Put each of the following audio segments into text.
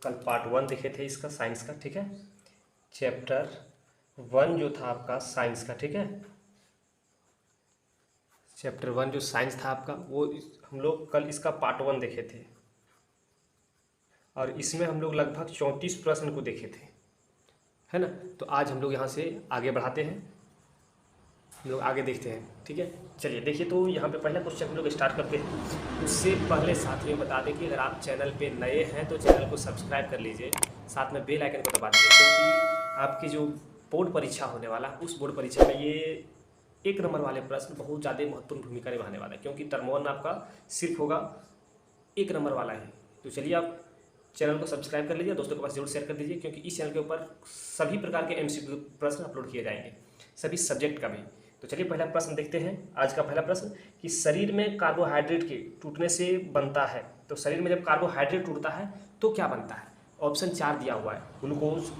कल पार्ट 1 देखे थे इसका साइंस का, ठीक है। चैप्टर 1 जो था आपका साइंस का, ठीक है। चैप्टर 1 जो साइंस था आपका वो हम लोग कल इसका पार्ट 1 देखे थे और इसमें हम लोग लगभग 34 प्रश्न को देखे थे, है ना। तो आज हम लोग यहाँ से आगे बढ़ाते हैं, हम लोग आगे देखते हैं, ठीक है। चलिए देखिए, तो यहाँ पे पहला क्वेश्चन हम लोग स्टार्ट करते हैं। उससे पहले साथियों में बता दें कि अगर आप चैनल पे नए हैं तो चैनल को सब्सक्राइब कर लीजिए, साथ में बेल आइकन को दबा दीजिए, क्योंकि आपकी जो बोर्ड परीक्षा होने वाला है उस बोर्ड परीक्षा में ये 1 नंबर वाले प्रश्न बहुत ज़्यादा महत्वपूर्ण भूमिका निभाने वाला है, क्योंकि टर्म 1 आपका सिर्फ होगा 1 नंबर वाला है। तो चलिए आप चैनल को सब्सक्राइब कर लीजिए, दोस्तों के पास जरूर शेयर कर दीजिए, क्योंकि इस चैनल के ऊपर सभी प्रकार के MCQ प्रश्न अपलोड किए जाएंगे, सभी सब्जेक्ट का भी। तो चलिए पहला प्रश्न देखते हैं। आज का पहला प्रश्न कि शरीर में कार्बोहाइड्रेट के टूटने से बनता है, तो शरीर में जब कार्बोहाइड्रेट टूटता है तो क्या बनता है। ऑप्शन 4 दिया हुआ है, ग्लूकोज,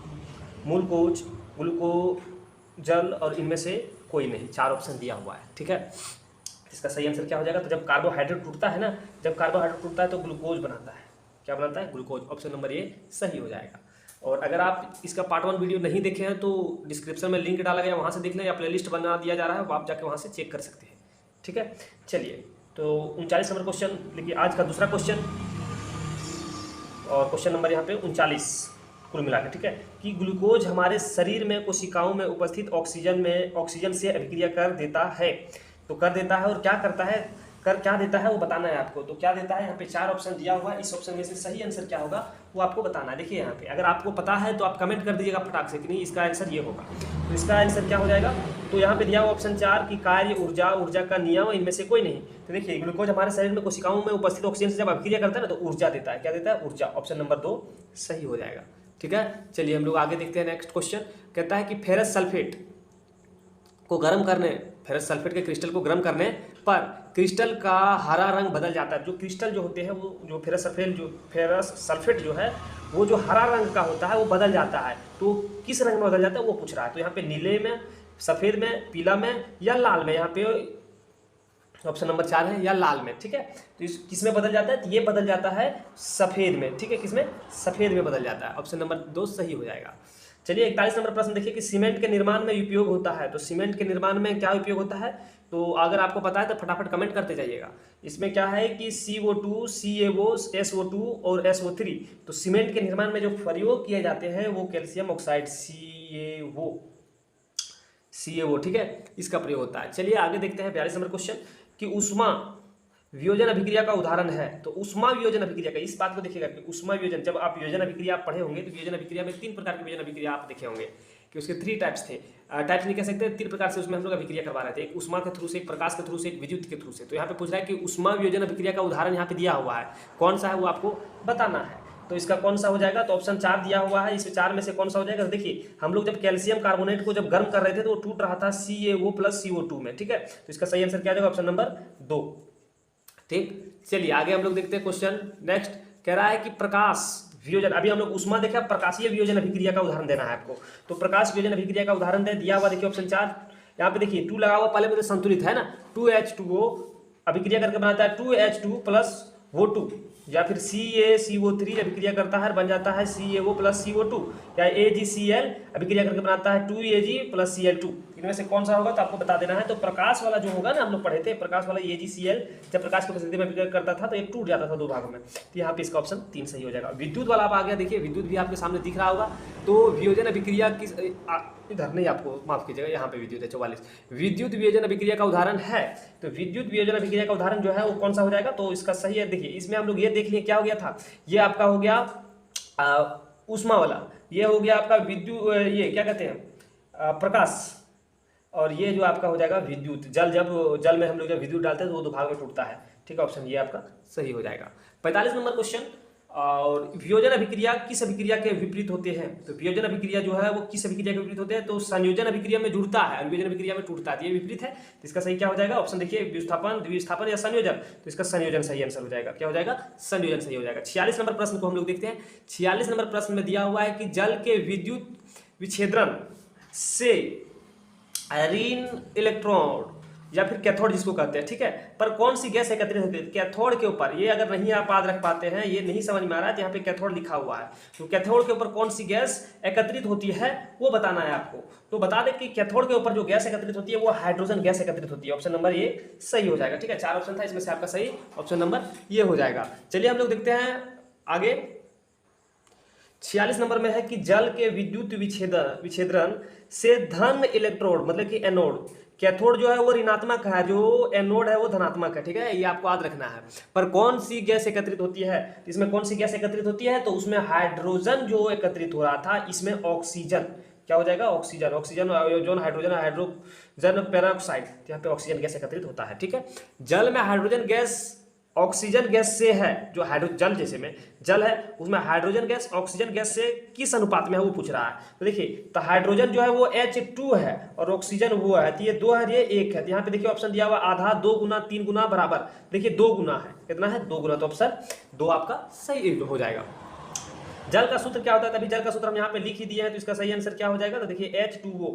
मूलकोज, ग्लूकोजल और इनमें से कोई नहीं। 4 ऑप्शन दिया हुआ है, ठीक है। इसका सही आंसर क्या हो जाएगा। तो जब कार्बोहाइड्रेट टूटता है ना, जब कार्बोहाइड्रेट टूटता है तो ग्लूकोज बनाता है। क्या बनाता है? ग्लूकोज। ऑप्शन नंबर ए सही हो जाएगा। और अगर आप इसका पार्ट 1 वीडियो नहीं देखे हैं तो डिस्क्रिप्शन में लिंक डाला गया, वहाँ से देख लें, या प्लेलिस्ट बना दिया जा रहा है, वो आप जाके वहाँ से चेक कर सकते हैं, ठीक है। चलिए, तो 39 नंबर क्वेश्चन लिखिए, आज का दूसरा क्वेश्चन, और क्वेश्चन नंबर यहाँ पे 39 कुल मिला के, ठीक है। कि ग्लूकोज हमारे शरीर में कोशिकाओं में उपस्थित ऑक्सीजन से अभिक्रिया कर देता है। तो कर देता है और क्या करता है, कर क्या देता है वो बताना है आपको। तो क्या देता है, यहाँ पे 4 ऑप्शन दिया हुआ है, इस ऑप्शन में से सही आंसर क्या होगा वो आपको बताना है। देखिए यहाँ पे अगर आपको पता है तो आप कमेंट कर दीजिएगा फटाक से कि नहीं इसका आंसर ये होगा। तो इसका आंसर क्या हो जाएगा, तो यहाँ पे दिया हुआ ऑप्शन 4 की कार्य, ऊर्जा का नियम, इनमें से कोई नहीं। तो देखिए ग्लूकोज हमारे शरीर में कोशिकाओं में उपस्थित ऑक्सीजन से जब अभिक्रिया करता है ना तो ऊर्जा देता है। क्या देता है? ऊर्जा। ऑप्शन नंबर 2 सही हो जाएगा, ठीक है। चलिए हम लोग आगे देखते हैं। नेक्स्ट क्वेश्चन कहता है कि फेरस सल्फेट को गर्म करने, फेरस सल्फेट के क्रिस्टल को गर्म करने पर क्रिस्टल का हरा रंग बदल जाता है। जो क्रिस्टल जो होते हैं वो जो फेरस सल्फेट जो है वो जो हरा रंग का होता है वो बदल जाता है। तो किस रंग में बदल जाता है वो पूछ रहा है। तो यहाँ पे नीले में, सफ़ेद में, पीला में या लाल में। यहाँ पे ऑप्शन नंबर 4 है, या लाल में, ठीक है। तो इस किस में बदल जाता है, तो ये बदल जाता है सफ़ेद में, ठीक है। किस में? सफ़ेद में बदल जाता है। ऑप्शन नंबर 2 सही हो जाएगा। चलिए 41 नंबर प्रश्न देखिए कि सीमेंट के निर्माण में उपयोग होता है। तो सीमेंट के निर्माण में क्या उपयोग होता है, तो अगर आपको पता है तो फटाफट कमेंट करते जाइएगा। इसमें क्या है कि CO2, CaO, SO2 और SO3। तो सीमेंट के निर्माण में जो प्रयोग किए जाते हैं वो कैल्शियम ऑक्साइड CaO, ठीक है, इसका प्रयोग होता है। चलिए आगे देखते हैं 42 नंबर क्वेश्चन कि ऊष्मा वियोजन अभिक्रिया का उदाहरण है। तो ऊष्मा वियोजन अभिक्रिया का, इस बात को देखिएगा कि ऊष्मा वियोजन, जब आप वियोजन अभिक्रिया आप पढ़े होंगे तो वियोजन अभिक्रिया में 3 प्रकार की वियोजन अभिक्रिया आप देखे होंगे कि उसके 3 टाइप्स थे। टाइप्स नहीं कह सकते, 3 प्रकार से उसमें हम लोग अभिक्रिया करवा रहे थे। एक ऊष्मा के थ्रू से, एक प्रकाश के थ्रू से, एक विद्युत के थ्रू से। तो यहाँ पे पूछ रहा है कि ऊष्मा वियोजन अभिक्रिया का उदाहरण यहाँ पे दिया हुआ है, कौन सा है वो आपको बताना है। तो इसका कौन सा हो जाएगा, तो ऑप्शन 4 दिया हुआ है, इस 4 में से कौन सा हो जाएगा। देखिए हम लोग जब कैल्शियम कार्बोनेट को जब गर्म कर रहे थे तो वो टूट रहा था CaO + CO2 में, ठीक है। तो इसका सही आंसर क्या जाएगा, ऑप्शन नंबर 2, ठीक। चलिए आगे हम लोग देखते हैं क्वेश्चन। नेक्स्ट कह रहा है कि प्रकाश वियोजन, अभी हम लोग ऊष्मा देखा, प्रकाशीय वियोजन अभिक्रिया का उदाहरण देना है आपको। तो प्रकाश वियोजन अभिक्रिया का उदाहरण दिया हुआ, देखिए ऑप्शन 4। यहाँ पे देखिए 2 लगा हुआ, पहले में संतुलित है ना, 2H2O अभिक्रिया करके बनाता है 2H2 + O2, या फिर CaCO3 अभिक्रिया करता है बन जाता है CaO + CO2, या AgCl अभिक्रिया करके बनाता है 2Ag + Cl2। इनमें से कौन सा होगा तो आपको बता देना है। तो प्रकाश वाला जो होगा ना, हम लोग पढ़े थे प्रकाश वाला AgCl, जब प्रकाश की उपस्थिति में अभिक्रिया करता था तो एक टूट जाता था 2 भागों में। तो यहाँ पे इसका ऑप्शन 3 सही हो जाएगा। विद्युत वाला आप आ गया, देखिए विद्युत भी आपके सामने दिख रहा होगा। तो वियोजन अभिक्रिया किस, इधर नहीं, आपको माफ कीजिएगा, यहाँ पे विद्युत है 44। विद्युत वियोजन अभिक्रिया का उदाहरण है। तो विद्युत वियोजन अभिक्रिया का उदाहरण जो है वो कौन सा हो जाएगा, तो इसका सही है। देखिए इसमें हम लोग ये देख लिए क्या हो गया था, ये आपका हो गया ऊष्मा वाला, ये हो गया आपका विद्युत, ये क्या कहते हैं प्रकाश, और ये जो आपका हो जाएगा विद्युत। जल में हम लोग जब विद्युत डालते हैं तो वो 2 भाग में टूटता है, ठीक है। ऑप्शन ये आपका सही हो जाएगा। 45 नंबर क्वेश्चन, और वियोजन अभिक्रिया किस अभिक्रिया के विपरीत होते हैं। तो वियोजन अभिक्रिया जो है वो किस अभिक्रिया के विपरीत होते हैं, तो संयोजन अभिक्रिया में जुड़ता है, वियोजन अभिक्रिया में टूटता है, ये विपरीत है। तो इसका सही क्या हो जाएगा, ऑप्शन देखिए विस्थापन, द्विस्थापन या संयोजन। तो इसका संयोजन सही आंसर हो जाएगा। क्या हो जाएगा, संयोजन सही हो जाएगा। 46 नंबर प्रश्न को हम लोग देखते हैं। 46 नंबर प्रश्न में दिया हुआ है कि जल के विद्युत विच्छेदन से ऋण इलेक्ट्रॉन या फिर कैथोड जिसको कहते हैं, ठीक है। पर कौन सी गैस एकत्रित होती है कैथोड के ऊपर, ये अगर नहीं आप याद रख पाते हैं, ये नहीं समझ में आ रहा है तो यहाँ पे कैथोड लिखा हुआ है, तो कैथोड के ऊपर कौन सी गैस एकत्रित होती है वो बताना है आपको। तो बता दें कि कैथोड के ऊपर जो गैस एकत्रित होती है वो हाइड्रोजन गैस एकत्रित होती है। ऑप्शन नंबर ये सही हो जाएगा, ठीक है। 4 ऑप्शन था, इसमें से आपका सही ऑप्शन नंबर ये हो जाएगा। चलिए हम लोग देखते हैं आगे। 46 नंबर में है कि जल के विद्युत विच्छेदन से धन इलेक्ट्रोड मतलब कि एनोड, कैथोड जो है वो ऋणात्मक है, जो एनोड है वो धनात्मक है, ठीक है, ये आपको याद रखना है। पर कौन सी गैस एकत्रित होती है, इसमें कौन सी गैस एकत्रित होती है, तो उसमें हाइड्रोजन जो एकत्रित हो रहा था, इसमें ऑक्सीजन क्या हो जाएगा, ऑक्सीजन, ऑक्सीजन आयोजन हाइड्रोजन हाइड्रोजन पेरोक्साइड, यहाँ पे ऑक्सीजन गैस एकत्रित होता है, ठीक है। जल में हाइड्रोजन गैस ऑक्सीजन गैस से है, जो जल जैसे में जल है उसमें हाइड्रोजन गैस ऑक्सीजन गैस से किस अनुपात में है वो पूछ रहा है। तो देखिए, तो हाइड्रोजन जो है वो H2 है और ऑक्सीजन वो है, तो ये 2 है, ये 1 है। तो यहाँ पे देखिए ऑप्शन दिया हुआ आधा, 2 गुना, 3 गुना, बराबर। देखिए 2 गुना है, कितना है 2 गुना, तो ऑप्शन 2 आपका सही हो जाएगा। जल का सूत्र क्या होता है, तभी जल का सूत्र हम यहाँ पे लिख ही दिए हैं, तो इसका सही आंसर क्या हो जाएगा, तो देखिए H2O,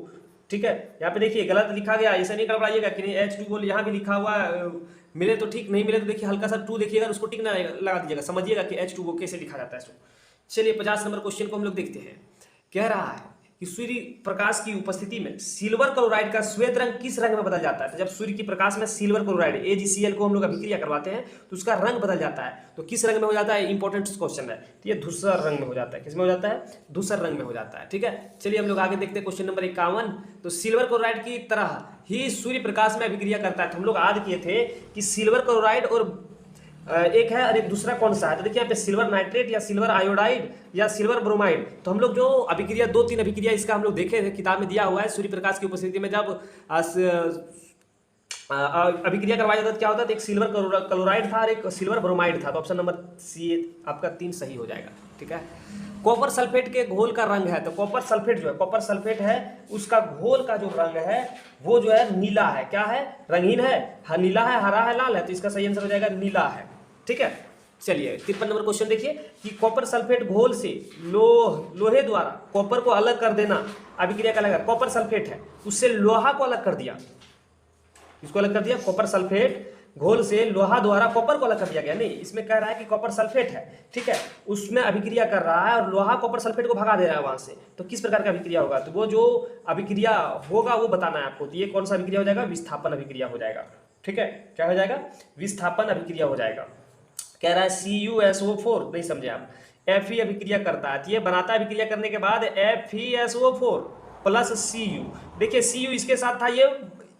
ठीक है। यहाँ पे देखिए गलत लिखा गया, ऐसे नहीं गड़बड़ाइएगा कि नहीं H2O यहाँ भी लिखा हुआ मिले तो ठीक, नहीं मिले तो देखिए हल्का सा 2 देखिएगा, उसको टिक ना लगा दीजिएगा, समझिएगा कि H2O कैसे लिखा जाता है इसको। चलिए 50 नंबर क्वेश्चन को हम लोग देखते हैं। कह रहा है कि सूर्य प्रकाश की उपस्थिति में सिल्वर क्लोराइड का श्वेत रंग किस रंग में बदल जाता है। तो जब सूर्य की प्रकाश में सिल्वर क्लोराइड AgCl को हम लोग अभिक्रिया करवाते हैं तो उसका रंग बदल जाता है, तो किस रंग में हो जाता है, इंपॉर्टेंट क्वेश्चन है। तो ये धूसर रंग में हो जाता है, किस में हो जाता है, धूसर रंग में हो जाता है, ठीक है। चलिए हम लोग आगे देखते हैं क्वेश्चन नंबर 51। तो सिल्वर क्लोराइड की तरह ही सूर्य प्रकाश में अभिक्रिया करता है। तो हम लोग याद किए थे कि सिल्वर क्लोराइड और एक है और एक दूसरा कौन सा है, तो देखिए यहाँ पे सिल्वर नाइट्रेट या सिल्वर आयोडाइड या सिल्वर ब्रोमाइड। तो हम लोग जो अभिक्रिया 2-3 अभिक्रिया इसका हम लोग देखे थे, किताब में दिया हुआ है। सूर्य प्रकाश की उपस्थिति में जब अभिक्रिया करवाया जाता है क्या होता है, एक सिल्वर क्लोराइड था और एक सिल्वर ब्रोमाइड था। तो ऑप्शन नंबर सी आपका 3 सही हो जाएगा, ठीक है। कॉपर सल्फेट के घोल का रंग है, तो कॉपर सल्फेट जो है, कॉपर सल्फेट है उसका घोल का जो रंग है वो जो है नीला है, क्या है, रंगीन है, हाँ नीला है, हरा है, लाल है, तो इसका सही आंसर हो जाएगा नीला है, ठीक है। चलिए 53 नंबर क्वेश्चन देखिए कि कॉपर सल्फेट घोल से लोहे द्वारा कॉपर को अलग कर देना अभिक्रिया का लगा। कॉपर सल्फेट है उससे लोहा को अलग कर दिया, इसको अलग कर दिया, कॉपर सल्फेट घोल से लोहा द्वारा कॉपर को अलग कर दिया गया। नहीं, इसमें कह रहा है कि कॉपर सल्फेट है, ठीक है, उसमें अभिक्रिया कर रहा है और लोहा कॉपर सल्फेट को भगा दे रहा है वहां से। तो किस प्रकार का अभिक्रिया होगा, तो वो जो अभिक्रिया होगा वो बताना है आपको। तो ये कौन सा अभिक्रिया हो जाएगा, विस्थापन अभिक्रिया हो जाएगा, ठीक है। क्या हो जाएगा, विस्थापन अभिक्रिया हो जाएगा। कह रहा है CuSO4, नहीं समझे आप, Fe अभिक्रिया करता है, ये बनाता है अभिक्रिया करने के बाद FeSO4 प्लस Cu। देखिए Cu इसके साथ था, ये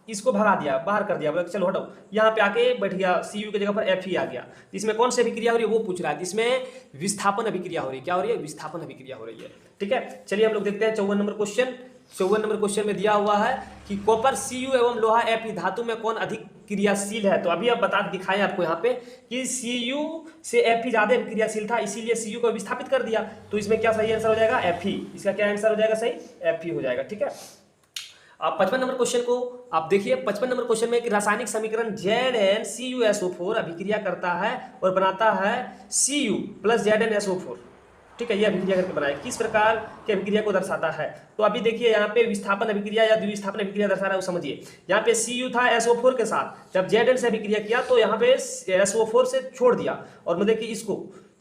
इसको भगा दिया, बाहर कर दिया, बोला चलो हटाओ, यहाँ पे आके बैठ गया, Cu की जगह पर Fe आ गया। इसमें कौन सी अभिक्रिया हो रही है वो पूछ रहा है, इसमें विस्थापन अभिक्रिया हो रही है। क्या हो रही है, विस्थापन अभिक्रिया हो रही है, ठीक है। चलिए हम लोग देखते हैं 54 नंबर क्वेश्चन। 54 नंबर क्वेश्चन में दिया हुआ है कि कॉपर Cu एवं लोहा Fe धातु में कौन अधिक क्रियाशील है। तो अभी अब बता दिखाएं आपको यहाँ पे कि Cu से Fe ज्यादा क्रियाशील था, इसीलिए Cu को विस्थापित कर दिया। तो इसमें क्या सही आंसर हो जाएगा, Fe। इसका क्या आंसर हो जाएगा, सही Fe हो जाएगा, ठीक है। आप 55 नंबर क्वेश्चन को आप देखिए। 55 नंबर क्वेश्चन में कि रासायनिक समीकरण ZnCuSO4 अभिक्रिया करता है और बनाता है Cu प्लस ZnSO4, ठीक है, ये अभिक्रिया करके बनाए, किस प्रकार की अभिक्रिया को दर्शाता है। तो अभी देखिए यहाँ पे विस्थापन अभिक्रिया या द्विविस्थापन अभिक्रिया दर्शा रहा है वो समझिए। यहाँ पे Cu था SO4 के साथ, जब Zn से अभिक्रिया किया तो यहाँ पे SO4 से छोड़ दिया और मतलब कि इसको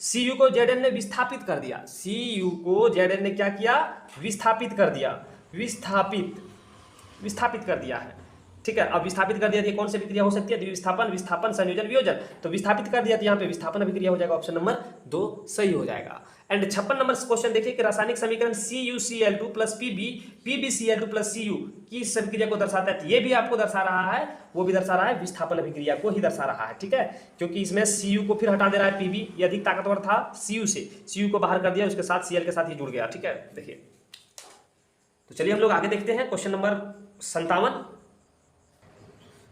Cu को Zn ने विस्थापित कर दिया, Cu को Zn ने क्या किया, विस्थापित कर दिया, विस्थापित कर दिया है, ठीक है। अब विस्थापित कर दिया, कौन सी अभिक्रिया हो सकती है, द्विविस्थापन, विस्थापन, संयोजन, वियोजन। तो विस्थापित कर दिया तो यहाँ पे विस्थापन अभिक्रिया हो जाएगा, ऑप्शन नंबर 2 सही हो जाएगा। एंड 56 नंबर क्वेश्चन देखिए कि रासायनिक समीकरण CuCl2 plus PbCl2 plus Cu किस अभिक्रिया को दर्शाता है। तो ये भी आपको दर्शा रहा है, वो भी दर्शा रहा है, विस्थापन अभिक्रिया को ही दर्शा रहा है, ठीक है, क्योंकि इसमें Cu को फिर हटा दे रहा है, Pb ये अधिक ताकतवर था Cu से, Cu को बाहर कर दिया, उसके साथ Cl के साथ ही जुड़ गया, ठीक है। देखिए तो चलिए हम लोग आगे देखते हैं क्वेश्चन नंबर 57।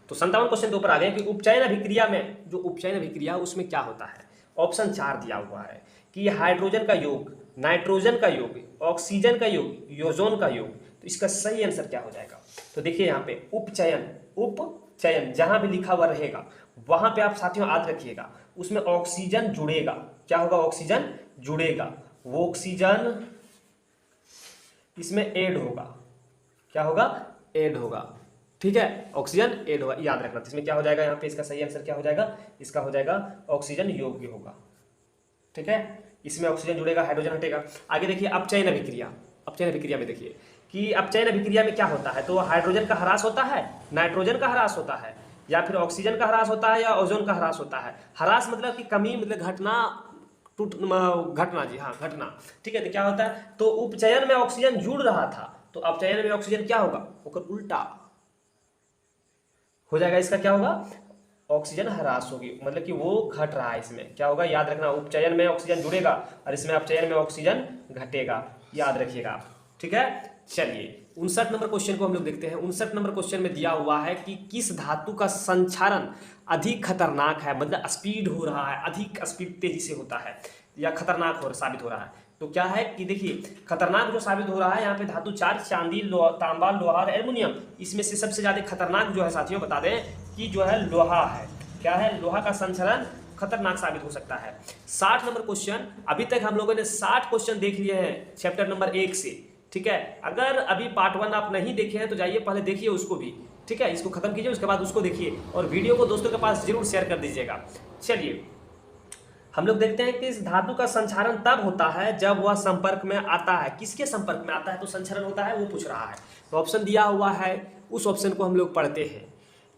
तो 57 क्वेश्चन के ऊपर आ गए कि उपचयन अभिक्रिया में, जो उपचयन अभिक्रिया उसमें क्या होता है। ऑप्शन 4 दिया हुआ है कि हाइड्रोजन का योग, नाइट्रोजन का योग, ऑक्सीजन का योग, योजोन का योग। तो इसका सही आंसर क्या हो जाएगा, तो देखिए यहाँ पे उपचयन जहां भी लिखा हुआ रहेगा वहां पे आप साथियों याद रखिएगा, उसमें ऑक्सीजन जुड़ेगा। क्या होगा, ऑक्सीजन जुड़ेगा, वो ऑक्सीजन इसमें ऐड होगा। क्या होगा, ऐड होगा, ठीक है, ऑक्सीजन ऐड होगा, याद रखना। तो इसमें क्या हो जाएगा, यहाँ पे इसका सही आंसर क्या हो जाएगा, इसका हो जाएगा ऑक्सीजन योग्य होगा। ठीक है, इसमें ऑक्सीजन जुड़ेगा, हाइड्रोजन हटेगा। आगे देखिए अपचयन अभिक्रिया। अपचयन अभिक्रिया में देखिए कि अपचयन अभिक्रिया में क्या होता है, तो हाइड्रोजन का ह्रास होता है, नाइट्रोजन का ह्रास होता है, या फिर ऑक्सीजन का ह्रास होता है, या ओजोन का ह्रास होता है। ह्रास मतलब कि कमी, मतलब घटना जी हाँ, घटना। ठीक है, तो क्या होता है, तो उपचयन में ऑक्सीजन जुड़ रहा था, तो अपचयन में ऑक्सीजन क्या होगा, ओकर उल्टा हो जाएगा। इसका क्या होगा, ऑक्सीजन ह्रास होगी, मतलब कि वो घट रहा है। इसमें क्या होगा, याद रखना, उपचयन में ऑक्सीजन जुड़ेगा और इसमें अपचयन में ऑक्सीजन घटेगा, याद रखिएगा। ठीक है, चलिए 59 नंबर क्वेश्चन को हम लोग देखते हैं। 59 नंबर क्वेश्चन में दिया हुआ है कि किस धातु का संक्षारण अधिक खतरनाक है, मतलब स्पीड हो रहा है, अधिक स्पीड तेजी से होता है या खतरनाक साबित हो रहा है। तो क्या है कि देखिए खतरनाक जो साबित हो रहा है यहाँ पे धातु 4 चांदी, तांबा, लोहा और एल्युमिनियम। इसमें से सबसे ज्यादा खतरनाक जो है साथियों बता दें कि जो है लोहा है। क्या है, लोहा का संचरण खतरनाक साबित हो सकता है। 60 नंबर क्वेश्चन, अभी तक हम लोगों ने 60 क्वेश्चन देख लिए हैं चैप्टर नंबर 1 से। ठीक है, अगर अभी पार्ट 1 आप नहीं देखे हैं तो जाइए पहले देखिए उसको भी। ठीक है, इसको खत्म कीजिए, उसके बाद उसको देखिए और वीडियो को दोस्तों के पास जरूर शेयर कर दीजिएगा। चलिए हम लोग देखते हैं कि इस धातु का संक्षारण तब होता है जब वह संपर्क में आता है। किसके संपर्क में आता है तो संक्षारण होता है, वो पूछ रहा है। तो ऑप्शन दिया हुआ है, उस ऑप्शन को हम लोग पढ़ते हैं।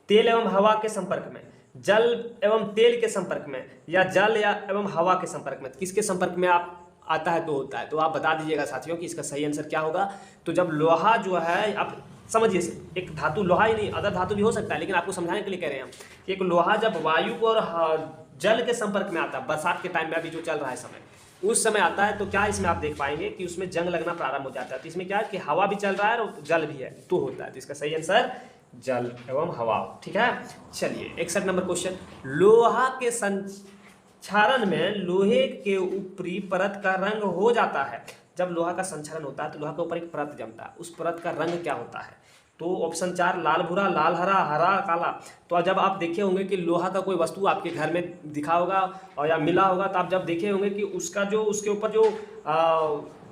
तेल एवं हवा के संपर्क में, जल एवं तेल के संपर्क में, या जल या एवं हवा के संपर्क में, किसके संपर्क में आप आता है तो होता है। तो आप बता दीजिएगा साथियों कि इसका सही आंसर क्या होगा। तो जब लोहा जो है, आप समझिए एक धातु, लोहा ही नहीं अदर धातु भी हो सकता है, लेकिन आपको समझाने के लिए कह रहे हैं हम कि एक लोहा जब वायु और जल के संपर्क में आता है, बरसात के टाइम में अभी जो चल रहा है समय, उस समय आता है, तो क्या इसमें आप देख पाएंगे कि उसमें जंग लगना प्रारंभ हो जाता है। तो इसमें क्या है कि हवा भी चल रहा है और जल भी है, तो होता है। तो इसका सही आंसर जल एवं हवा। ठीक है, चलिए 61 नंबर क्वेश्चन, लोहा के संक्षारण में लोहे के ऊपरी परत का रंग हो जाता है। जब लोहा का संक्षारण होता है तो लोहा के ऊपर एक परत जमता है, उस परत का रंग क्या होता है। तो ऑप्शन 4 लाल भूरा, लाल हरा, हरा काला। तो जब आप देखे होंगे कि लोहा का कोई वस्तु आपके घर में दिखा होगा और या मिला होगा, तो आप जब देखे होंगे कि उसका जो उसके ऊपर जो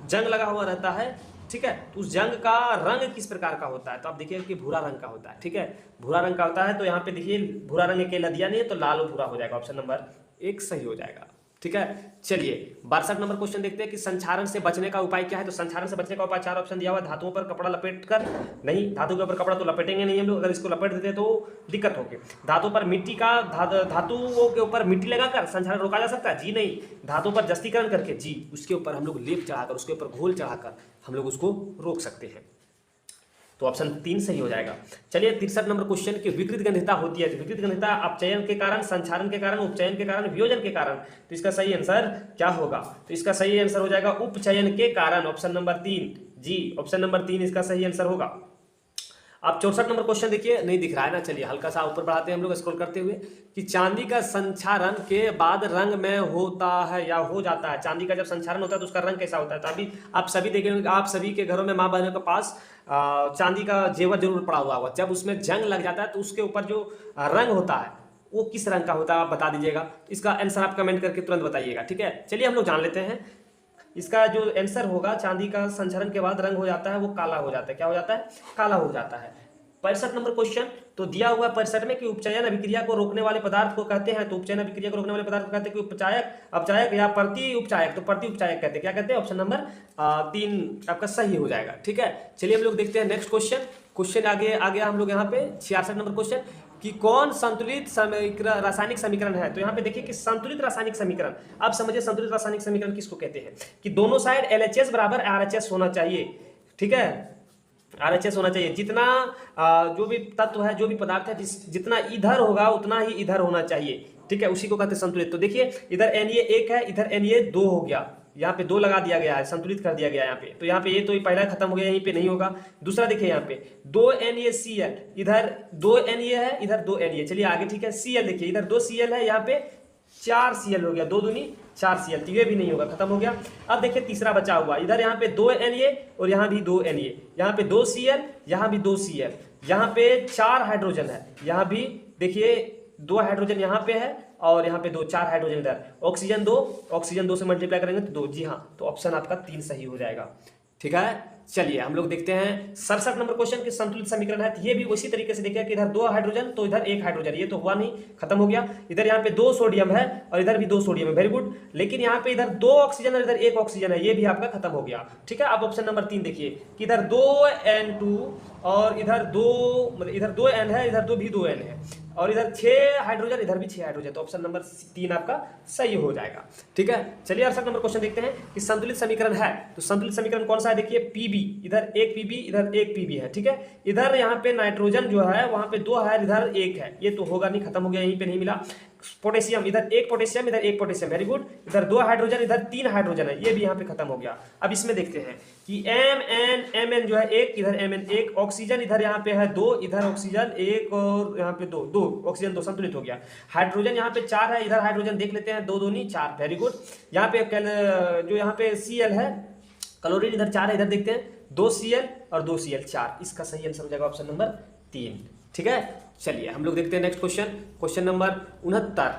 जंग लगा हुआ रहता है, ठीक है, तो उस जंग का रंग किस प्रकार का होता है। तो आप देखिए कि भूरा रंग का होता है। ठीक है, भूरा रंग का होता है। तो यहाँ पे देखिए भूरा रंग अकेला दिया नहीं है, तो लाल और भूरा हो जाएगा, ऑप्शन नंबर 1 सही हो जाएगा। ठीक है, चलिए 62 नंबर क्वेश्चन देखते हैं कि संक्षारण से बचने का उपाय क्या है। तो संक्षारण से बचने का उपाय 4 ऑप्शन दिया हुआ है। धातुओं पर कपड़ा लपेट कर, नहीं धातु के ऊपर कपड़ा तो लपेटेंगे नहीं हम लोग, अगर इसको लपेट देते तो दिक्कत होगी। धातु पर मिट्टी का, धातुओं के ऊपर मिट्टी लगाकर संक्षारण रोका जा सकता है, जी नहीं। धातु पर जस्तीकरण करके, जी, उसके ऊपर हम लोग लेप चढ़ाकर, उसके ऊपर घोल चढ़ाकर हम लोग उसको रोक सकते हैं। तो ऑप्शन 3 सही हो जाएगा। चलिए 63 नंबर क्वेश्चन की विकृत गंधिता होती है। तो विकृत गंधिता अपचयन के कारण, संक्षारण के कारण, उपचयन के कारण, वियोजन के कारण। तो इसका सही आंसर क्या होगा। तो इसका सही आंसर हो जाएगा उपचयन के कारण, ऑप्शन नंबर 3। जी, ऑप्शन नंबर 3 इसका सही आंसर होगा। अब 64 नंबर क्वेश्चन देखिए, नहीं दिख रहा है ना, चलिए हल्का सा ऊपर बढ़ाते हैं हम लोग स्क्रॉल करते हुए, कि चांदी का संक्षारण के बाद रंग में होता है या हो जाता है। चांदी का जब संक्षारण होता है तो उसका रंग कैसा होता है। तो अभी आप सभी देखेंगे, आप सभी के घरों में माँ बहनों के पास चांदी का जेवर जरूर पड़ा हुआ होगा। जब उसमें जंग लग जाता है तो उसके ऊपर जो रंग होता है वो किस रंग का होता है, आप बता दीजिएगा। इसका आंसर आप कमेंट करके तुरंत बताइएगा। ठीक है, चलिए हम लोग जान लेते हैं। इसका जो आंसर होगा, चांदी का संक्षारण के बाद रंग हो जाता है, वो काला हो जाता है। क्या हो जाता है, काला हो जाता है। 65 नंबर क्वेश्चन, तो दिया हुआ 65 में कि उपचयन अभिक्रिया को रोकने वाले पदार्थ को कहते हैं। तो उपचयन अभिक्रिया को रोकने वाले पदार्थ को कहते हैं कि उपचायक, अपचायक या प्रति उपचायक। तो प्रति उपचायक कहते हैं। क्या कहते हैं, ऑप्शन नंबर 3 आपका सही हो जाएगा। ठीक है, चलिए हम लोग देखते हैं नेक्स्ट क्वेश्चन आगे आ गया हम लोग यहाँ पे 66 नंबर क्वेश्चन, कि कौन संतुलित रासायनिक समीकरण है। तो यहाँ पे देखिए कि संतुलित रासायनिक समीकरण, आप समझिए संतुलित रासायनिक समीकरण किसको कहते हैं, कि दोनों साइड LHS बराबर RHS होना चाहिए। ठीक है, RHS होना चाहिए। जितना जो भी तत्व है, जो भी पदार्थ है, जितना इधर होगा उतना ही इधर होना चाहिए। ठीक है, उसी को कहते हैं संतुलित। तो देखिए इधर Na1 है, इधर Na2 हो गया, यहाँ पे 2 लगा दिया गया है, संतुलित कर दिया गया है यहाँ पे। तो यहाँ पे ये तो पहला खत्म हो गया, यहीं पे नहीं होगा। दूसरा देखिए यहाँ पे 2 NaCl, इधर 2 Na है, इधर 2 Na। चलिए आगे, ठीक है, Cl देखिए, इधर 2 Cl है, यहाँ पे 4 Cl हो गया, 2 दूनी 4 Cl। तो ये भी नहीं होगा, खत्म हो गया। अब देखिए तीसरा बचा हुआ, इधर यहाँ पे 2 Na और यहाँ भी 2 Na, यहाँ पे 2 Cl, यहाँ भी 2 Cl, यहाँ पे 4 हाइड्रोजन है, यहाँ भी देखिए 2 हाइड्रोजन यहाँ पे है और यहाँ पे 4 हाइड्रोजन इधर। ऑक्सीजन 2 से मल्टीप्लाई करेंगे तो 2। जी हाँ, तो ऑप्शन आपका 3 सही हो जाएगा। ठीक है, चलिए हम लोग देखते हैं 67 नंबर क्वेश्चन की संतुलित समीकरण है। तो ये भी उसी तरीके से देखिए कि इधर 2 हाइड्रोजन तो इधर 1 हाइड्रोजन, ये तो हुआ नहीं, खत्म हो गया। इधर यहाँ पे 2 सोडियम है और इधर भी 2 सोडियम है, वेरी गुड। लेकिन यहाँ पे इधर 2 ऑक्सीजन और इधर 1 ऑक्सीजन है, ये भी आपका खत्म हो गया। ठीक है, अब ऑप्शन नंबर 3 देखिए कि इधर 2N2 और इधर 2 मतलब इधर 2N है, इधर 2 भी 2N है और इधर 6 हाइड्रोजन, इधर भी 6 हाइड्रोजन, तो ऑप्शन नंबर 3 आपका सही हो जाएगा। ठीक है, चलिए 68 नंबर क्वेश्चन देखते हैं कि संतुलित समीकरण है। तो संतुलित समीकरण कौन सा है, देखिए Pb, इधर 1 Pb इधर 1 Pb है। ठीक है, इधर यहाँ पे नाइट्रोजन जो है वहां पे 2 है, इधर 1 है, ये तो होगा नहीं, खत्म हो गया, यहीं पे नहीं मिला। पोटेशियम, इधर 1 पोटेशियम इधर 1 पोटेशियम, वेरी गुड। इधर 2 हाइड्रोजन इधर 3 हाइड्रोजन है, ये भी यहाँ पे खत्म हो गया। अब इसमें देखते हैं कि Mn जो है 1, इधर Mn 1, ऑक्सीजन इधर यहाँ पे है 2, इधर ऑक्सीजन 1 और यहाँ पे 2 ऑक्सीजन 2, संतुलित हो गया। हाइड्रोजन यहाँ पे 4 है, इधर हाइड्रोजन देख लेते हैं, 2 2 4, वेरी गुड। यहाँ पे जो यहाँ पे Cl है, क्लोरीन इधर 4 है, इधर देखते हैं 2 Cl और 2 Cl 4, इसका सही आंसर हो जाएगा ऑप्शन नंबर 3। ठीक है, चलिए हम लोग देखते हैं नेक्स्ट क्वेश्चन, क्वेश्चन नंबर 69।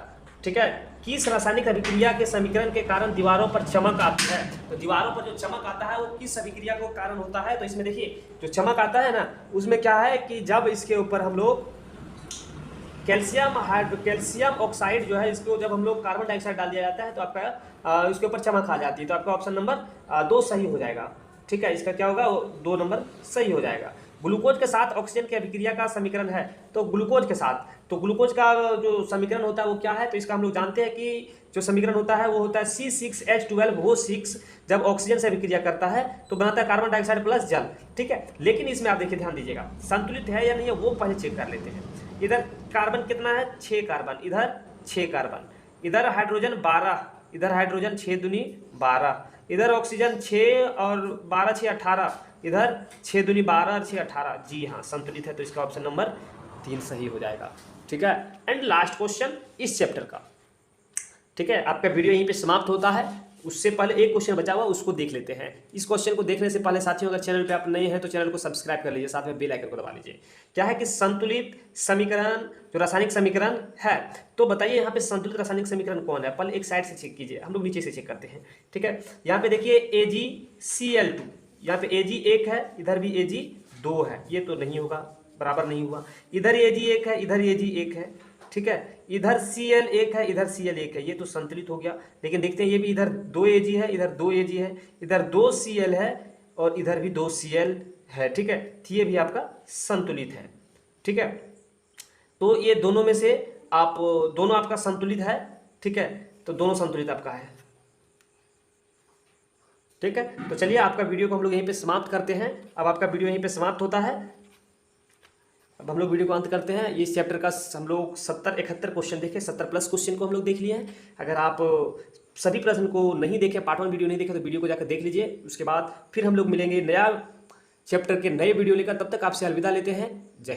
ठीक है, किस रासायनिक अभिक्रिया के समीकरण के कारण दीवारों पर चमक आती है। तो दीवारों पर जो चमक आता है वो किस अभिक्रिया को कारण होता है। तो इसमें देखिए जो चमक आता है ना, उसमें क्या है कि जब इसके ऊपर हम लोग कैल्शियम ऑक्साइड जो है, इसको जब हम लोग कार्बन डाइऑक्साइड डाल दिया जाता है तो आपका इसके ऊपर चमक आ जाती है। तो आपका ऑप्शन नंबर 2 सही हो जाएगा। ठीक है, इसका क्या होगा, 2 नंबर सही हो जाएगा। ग्लूकोज के साथ ऑक्सीजन की अभिक्रिया का समीकरण है। तो ग्लूकोज के साथ, तो ग्लूकोज का जो समीकरण होता है वो क्या है, तो इसका हम लोग जानते हैं कि जो समीकरण होता है वो होता है C6H12O6। जब ऑक्सीजन से अभिक्रिया करता है तो बनाता है कार्बन डाइऑक्साइड प्लस जल। ठीक है, लेकिन इसमें आप देखिए, ध्यान दीजिएगा, संतुलित है या नहीं है वो पहले चेक कर लेते हैं। इधर कार्बन कितना है, 6 कार्बन, इधर 6 कार्बन, इधर हाइड्रोजन 12, इधर हाइड्रोजन 6 दूनी 12, इधर ऑक्सीजन 6 और 12 6 18, इधर 6 दूनी 12 और 6 18, जी हाँ संतुलित है। तो इसका ऑप्शन नंबर 3 सही हो जाएगा। ठीक है, एंड लास्ट क्वेश्चन इस चैप्टर का। ठीक है, आपका वीडियो यहीं पे समाप्त होता है। उससे पहले एक क्वेश्चन बचा हुआ, उसको देख लेते हैं। इस क्वेश्चन को देखने से पहले साथियों, अगर चैनल पे आप नए हैं तो चैनल को सब्सक्राइब कर लीजिए, साथ में बेल आइकन को दबा लीजिए। क्या है कि संतुलित समीकरण जो रासायनिक समीकरण है, तो बताइए यहाँ पे संतुलित रासायनिक समीकरण कौन है। पहले एक साइड से चेक कीजिए, हम लोग नीचे से चेक करते हैं। ठीक है, यहाँ पे देखिए AgCl2, यहाँ पे Ag 1 है, इधर भी Ag 2 है, ये तो नहीं होगा, बराबर नहीं हुआ। इधर Ag 1 है, इधर Ag 1 है। ठीक है, इधर Cl 1 है, इधर Cl 1 है, ये तो संतुलित हो गया। लेकिन देखते हैं ये भी इधर 2 Ag है, इधर 2 Ag है, इधर 2 Cl है और इधर भी 2 Cl है। ठीक है, तो ये भी आपका संतुलित है। ठीक है, तो ये दोनों में से आप दोनों आपका संतुलित है। ठीक है, तो दोनों संतुलित आपका है। ठीक है, तो चलिए आपका वीडियो को हम लोग यहीं पे समाप्त करते हैं। अब आपका वीडियो यहीं पे समाप्त होता है। अब हम लोग वीडियो को अंत करते हैं। इस चैप्टर का हम लोग 70-71 क्वेश्चन देखे, 70 प्लस क्वेश्चन को हम लोग देख लिए हैं। अगर आप सभी प्रश्न को नहीं देखे, पार्ट 1 वीडियो नहीं देखे, तो वीडियो को जाकर देख लीजिए। उसके बाद फिर हम लोग मिलेंगे नया चैप्टर के नए वीडियो लेकर। तब तक आपसे अलविदा लेते हैं। जय